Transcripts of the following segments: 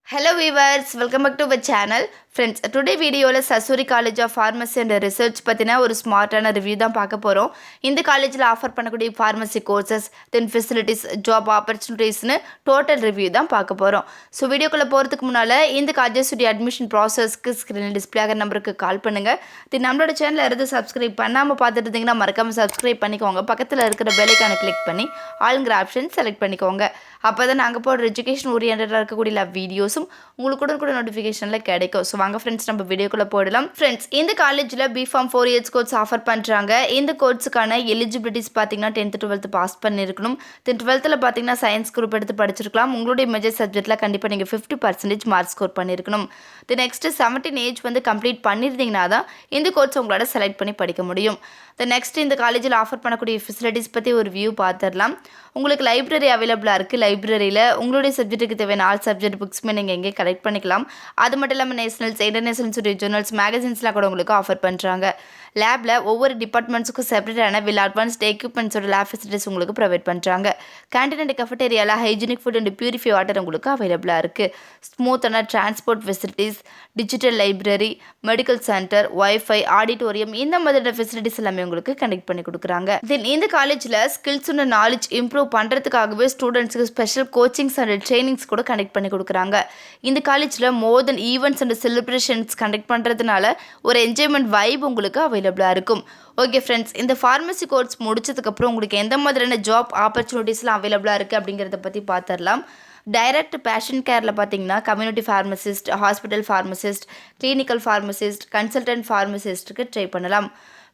Hello viewers, welcome back to our channel. Friends, today video la Sasuri College of Pharmacy and Research பத்தின ஒரு ஸ்மார்ட்டான review தான் பார்க்க போறோம். இந்த காலேஜ்ல ஆஃபர் பண்ணக்கூடிய pharmacy courses, then facilities, job opportunities னு டோட்டல் ரிவ்யூ தான் பார்க்க போறோம். ஸோ வீடியோக்குள்ள போறதுக்கு முன்னால இந்த காலேஜோட அட்மிஷன் ப்ராசஸ்க்கு ஸ்க்ரீனில் டிஸ்ப்ளே ஆகிற நம்பருக்கு கால் பண்ணுங்க. நம்மளோட சேனலை இருந்து சப்ஸ்கிரைப் பண்ணாமல் பார்த்துட்டு இருந்தீங்கன்னா மறக்காம சப்ஸ்கிரைப் பண்ணிக்கோங்க. பக்கத்தில் இருக்கிற பெல் ஐகானை கிளிக் பண்ணி ஆளுங்கிற ஆப்ஷன் செலக்ட் பண்ணிக்கோங்க. அப்போ தான் நாங்கள் போடுற எஜுகேஷன் ஓரியன்டாக இருக்கக்கூடிய வீடியோஸும் உங்களுக்கு கூட நோட்டிஃபிகேஷனில் கிடைக்கும். ஸோ வாங்க ஃப்ரெண்ட்ஸ் நம்ம வீடியோக்குள்ளே போடலாம். ஃப்ரெண்ட்ஸ், இந்த காலேஜில் பிஃபார்ம் 4 இயர்ஸ் கோர்ஸ் ஆஃபர் பண்ணுறாங்க. இந்த கோர்ஸுக்கான எலிஜிபிலிட்டிஸ் பார்த்தீங்கன்னா 10th 12th பாஸ் பண்ணியிருக்கணும். 12th பார்த்தீங்கன்னா சயின்ஸ் குரூப் எடுத்து படிச்சிருக்கலாம். உங்களுடைய மேஜர் சப்ஜெக்ட்டில் கண்டிப்பாக நீங்கள் 50% மார்க் ஸ்கோர் பண்ணியிருக்கணும். நெக்ஸ்ட்டு 17 ஏஜ் வந்து கம்ப்ளீட் பண்ணியிருந்தீங்கன்னா தான் இந்த கோர்ஸ் உங்களோட செலக்ட் பண்ணி படிக்க முடியும். நெக்ஸ்ட் இந்த காலேஜில் ஆஃபர் பண்ணக்கூடிய ஃபெசிலிட்டிஸ் பற்றி ஒரு வியூ பார்த்துடலாம். உங்களுக்கு லைப்ரரி அவைலபிளாக இருக்குது. லைப்ரரியில் உங்களுடைய சப்ஜெக்ட்டுக்கு தேவையான ஆல் சப்ஜெக்ட் புக்ஸுமே நீங்கள் எங்கே கலெக்ட் பண்ணிக்கலாம். அது மட்டும் இல்லாமல் நேஷனல்ஸ், இன்டர்நேஷனல்ஸுடைய ஜேர்னல்ஸ், மேகசின்ஸ்லாம் கூட உங்களுக்கு ஆஃபர் பண்ணுறாங்க. லேபில் ஒவ்வொரு டிபார்ட்மெண்ட்ஸுக்கும் செப்பரேட்டான வெல் அட்வான்ஸ்ட் எக்யூப்மெண்ட்ஸோட லேப் ஃபெசிலிட்டிஸ் உங்களுக்கு ப்ரொவைட் பண்ணுறாங்க. கேன்டீன் அண்ட் கஃபட்டேரியாவில் hygienic food and purify water உங்களுக்கு அவைலபிளாக இருக்குது. ஸ்மூத்தான transport facilities, digital library, medical centre, wifi, auditorium, இந்த மாதிரியான ஃபெசிலிட்டிஸ் எல்லாமே உங்களுக்கு கனெக்ட் பண்ணி கொடுக்குறாங்க. தென் இந்த காலேஜில் ஸ்கில்ஸ் அண்ட் நாலேஜ் இம்ப்ரூவ் பண்ணுறதுக்காகவே ஸ்டூடெண்ட்ஸுக்கு ஸ்பெஷல் கோச்சிங்ஸ் அண்ட் ட்ரைனிங்ஸ் கூட கனெக்ட் பண்ணி கொடுக்குறாங்க. இந்த காலேஜில் மோர் தென் ஈவெண்ட்ஸ் அண்ட் செலிப்ரேஷன்ஸ் கண்டக்ட் பண்ணுறதுனால ஒரு என்ஜாய்மெண்ட் வைப் உங்களுக்கு அவைலபிளாக இருக்கும். ஓகே ஃப்ரெண்ட்ஸ், இந்த ஃபார்மசி கோர்ஸ் முடிச்சதுக்கப்புறம் உங்களுக்கு எந்த மாதிரியான ஜாப் ஆப்பர்ச்சுனிட்டிஸ்லாம் அவைலபிளாக இருக்குது அப்படிங்கிறத பற்றி பார்த்துடலாம். டைரக்ட் பேஷன் கேரில் பார்த்தீங்கன்னா community pharmacist, hospital pharmacist, clinical pharmacist, consultant ஃபார்மசிஸ்ட்டுக்கு ட்ரை பண்ணலாம்.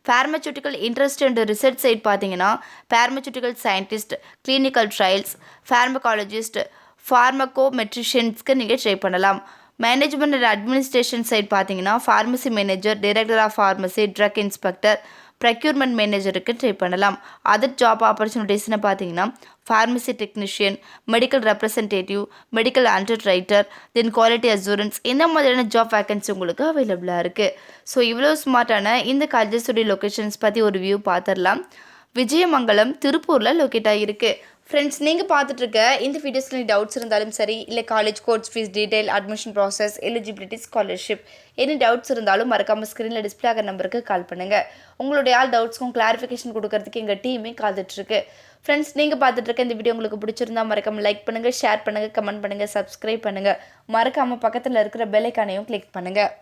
Pharmaceutical interest and research side பார்த்தீங்கன்னா pharmaceutical scientist, clinical trials, pharmacologist, ஃபார்மகோமெட்ரிஷியன்ஸ்க்கு நீங்கள் ட்ரை பண்ணலாம். மேனேஜ்மெண்ட் அண்ட் அட்மினிஸ்ட்ரேஷன் சைட் பார்த்தீங்கன்னா pharmacy manager, director of pharmacy, drug inspector, procurement மேனேஜருக்கு try பண்ணலாம். Other job ஆப்பர்ச்சுனிட்டிஸ்னு பார்த்தீங்கன்னா pharmacy technician, medical representative, medical underwriter, then quality assurance, இந்த மாதிரியான ஜாப் வேகன்சி உங்களுக்கு அவைலபிளாக இருக்குது. ஸோ இவ்வளோ ஸ்மார்ட்டான இந்த காலேஜஸோடைய லொக்கேஷன்ஸ் பற்றி ஒரு வியூ பார்த்துடலாம். விஜயமங்கலம், திருப்பூரில் லொக்கேட் ஆகிருக்கு. ஃப்ரெண்ட்ஸ், நீங்கள் பார்த்துட்ருக்க இந்த வீடியோஸில் டவுட்ஸ் இருந்தாலும் சரி, இல்லை college course fees detail, admission process, eligibility, scholarship, any doubts இருந்தாலும் மறக்காமல் ஸ்க்ரீனில் டிஸ்பிளே ஆகிற நம்பருக்கு கால் பண்ணுங்கள். உங்களுடைய ஆல் டவுட்ஸ்க்கும் கிளாரிஃபிகேஷன் கொடுக்கறதுக்கு எங்கள் டீமே காத்துட்ருக்கு. ஃப்ரெண்ட்ஸ், நீங்கள் பார்த்துட்ருக்க இந்த வீடியோ உங்களுக்கு பிடிச்சிருந்தா மறக்காமல் லைக் பண்ணுங்கள், ஷேர் பண்ணுங்கள், கமெண்ட் பண்ணுங்கள், சப்ஸ்கிரைப் பண்ணுங்கள். மறக்காமல் பக்கத்தில் இருக்கிற பெல் ஐகானையும் கிளிக் பண்ணுங்கள்.